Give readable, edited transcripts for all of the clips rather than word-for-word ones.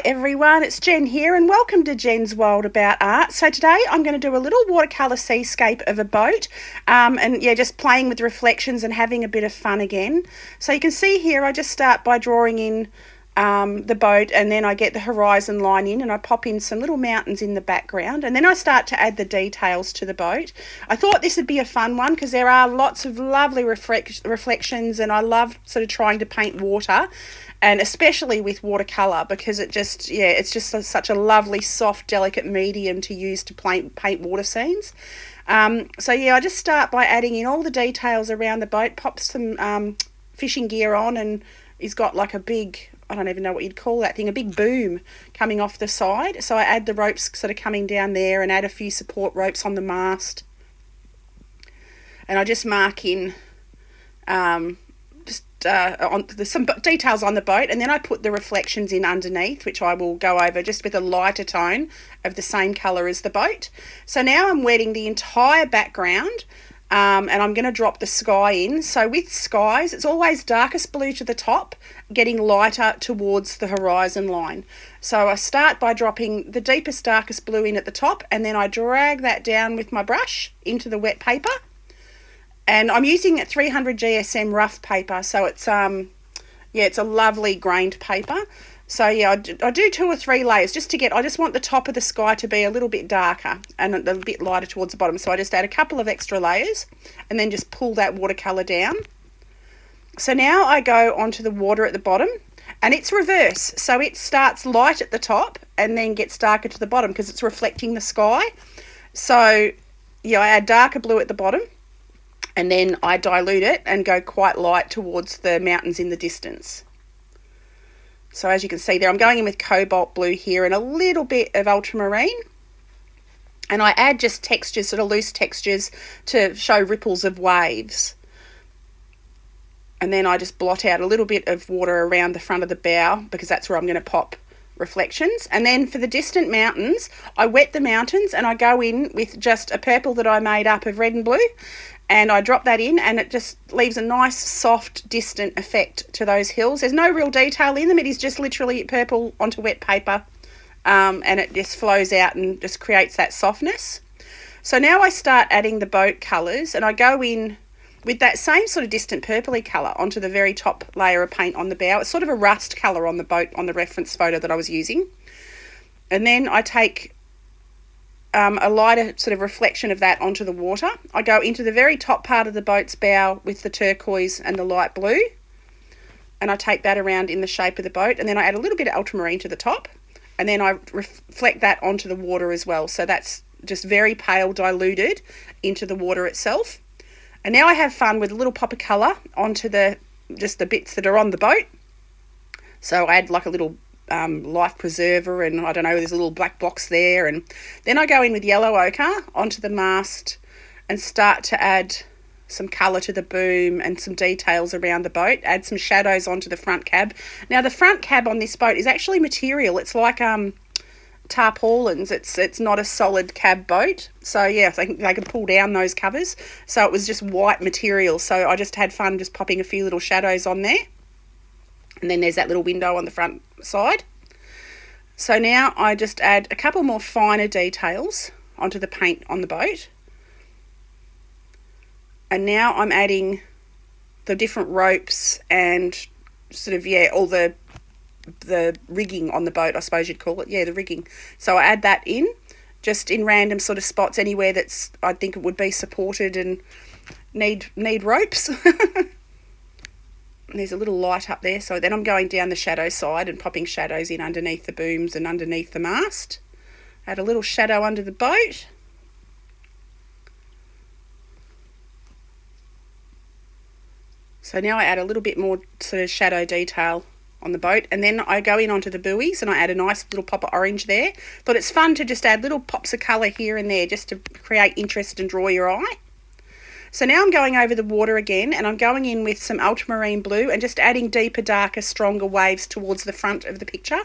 everyone, it's Jen here and welcome to Jen's World About Art. So today I'm going to do a little watercolour seascape of a boat and just playing with reflections and having a bit of fun again. So you can see here I just start by drawing in the boat, and then I get the horizon line in and I pop in some little mountains in the background, and then I start to add the details to the boat. I thought this would be a fun one because there are lots of lovely reflections, and I love sort of trying to paint water, and especially with watercolour, because it's just such a lovely soft delicate medium to use to paint water scenes. I just start by adding in all the details around the boat, pop some fishing gear on, and he's got like a big, I don't even know what you'd call that thing, a big boom coming off the side. So I add the ropes sort of coming down there and add a few support ropes on the mast. And I just mark in some details on the boat, and then I put the reflections in underneath, which I will go over just with a lighter tone of the same colour as the boat. So now I'm wetting the entire background. And I'm going to drop the sky in. So with skies, it's always darkest blue to the top, getting lighter towards the horizon line. So I start by dropping the deepest, darkest blue in at the top, and then I drag that down with my brush into the wet paper. And I'm using 300 GSM rough paper, so it's a lovely grained paper. So I do 2 or 3 layers just to I just want the top of the sky to be a little bit darker and a bit lighter towards the bottom. So I just add a couple of extra layers and then just pull that watercolour down. So now I go onto the water at the bottom, and it's reverse. So it starts light at the top and then gets darker to the bottom because it's reflecting the sky. So I add darker blue at the bottom, and then I dilute it and go quite light towards the mountains in the distance. So as you can see there, I'm going in with cobalt blue here and a little bit of ultramarine. And I add just textures, sort of loose textures, to show ripples of waves. And then I just blot out a little bit of water around the front of the bow, because that's where I'm going to pop reflections. And then for the distant mountains, I wet the mountains and I go in with just a purple that I made up of red and blue. And I drop that in, and it just leaves a nice, soft, distant effect to those hills. There's no real detail in them. It is just literally purple onto wet paper, and it just flows out and just creates that softness. So now I start adding the boat colours, and I go in with that same sort of distant purpley colour onto the very top layer of paint on the bow. It's sort of a rust colour on the boat on the reference photo that I was using. And then I take a lighter sort of reflection of that onto the water. I go into the very top part of the boat's bow with the turquoise and the light blue, and I take that around in the shape of the boat, and then I add a little bit of ultramarine to the top, and then I reflect that onto the water as well. So that's just very pale diluted into the water itself. And now I have fun with a little pop of colour onto the bits that are on the boat. So I add like a little life preserver, and I don't know, there's a little black box there, and then I go in with yellow ochre onto the mast and start to add some colour to the boom and some details around the boat, add some shadows onto the front cab. Now the front cab on this boat is actually material. It's like tarpaulins. It's not a solid cab boat, so I think they can pull down those covers, so it was just white material. So I just had fun just popping a few little shadows on there. And then there's that little window on the front side. So now I just add a couple more finer details onto the paint on the boat. And now I'm adding the different ropes and sort of, all the rigging on the boat, I suppose you'd call it. The rigging. So I add that in, just in random sort of spots, anywhere that's, I think it would be supported and need ropes. There's a little light up there, so then I'm going down the shadow side and popping shadows in underneath the booms and underneath the mast. Add a little shadow under the boat. So now I add a little bit more sort of shadow detail on the boat, and then I go in onto the buoys and I add a nice little pop of orange there. But it's fun to just add little pops of colour here and there just to create interest and draw your eye. So now I'm going over the water again, and I'm going in with some ultramarine blue and just adding deeper, darker, stronger waves towards the front of the picture.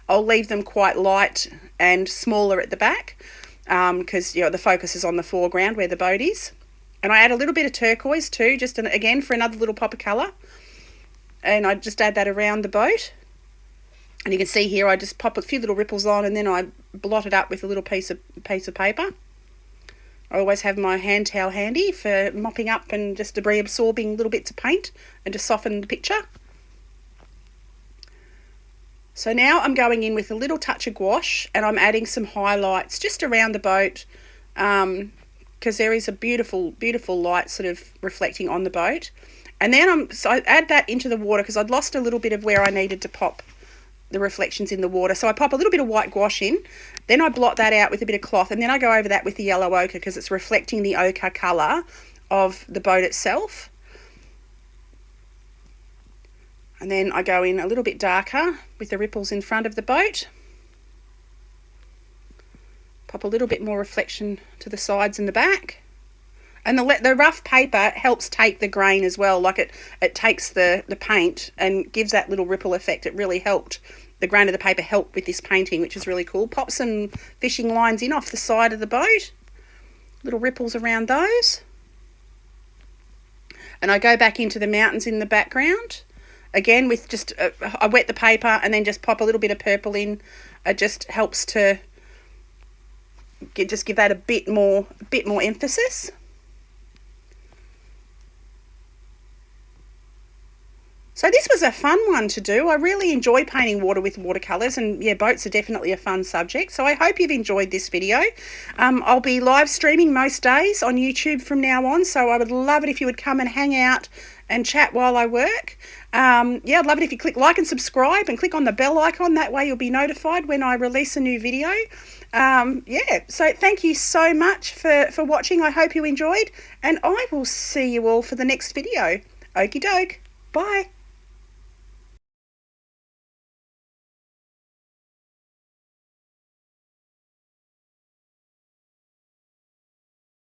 I'll leave them quite light and smaller at the back because the focus is on the foreground where the boat is. And I add a little bit of turquoise too, just again for another little pop of colour. And I just add that around the boat. And you can see here I just pop a few little ripples on, and then I blot it up with a little piece of paper. I always have my hand towel handy for mopping up and just debris absorbing little bits of paint and to soften the picture. So now I'm going in with a little touch of gouache, and I'm adding some highlights just around the boat, because there is a beautiful light sort of reflecting on the boat. And then so I add that into the water because I'd lost a little bit of where I needed to pop the reflections in the water. So I pop a little bit of white gouache in, then I blot that out with a bit of cloth, and then I go over that with the yellow ochre because it's reflecting the ochre colour of the boat itself. And then I go in a little bit darker with the ripples in front of the boat. Pop a little bit more reflection to the sides and the back. And the rough paper helps take the grain as well, like it takes the paint and gives that little ripple effect. It really helped. The grain of the paper helped with this painting, which is really cool. Pop some fishing lines in off the side of the boat. Little ripples around those. And I go back into the mountains in the background. Again, with just, I wet the paper and then just pop a little bit of purple in. It just helps to give that a bit more emphasis. So this was a fun one to do. I really enjoy painting water with watercolours, and yeah, boats are definitely a fun subject. So I hope you've enjoyed this video. I'll be live streaming most days on YouTube from now on, so I would love it if you would come and hang out and chat while I work. Yeah, I'd love it if you click like and subscribe and click on the bell icon. That way you'll be notified when I release a new video. Yeah, so thank you so much for watching. I hope you enjoyed, and I will see you all for the next video. Okie doke. Bye.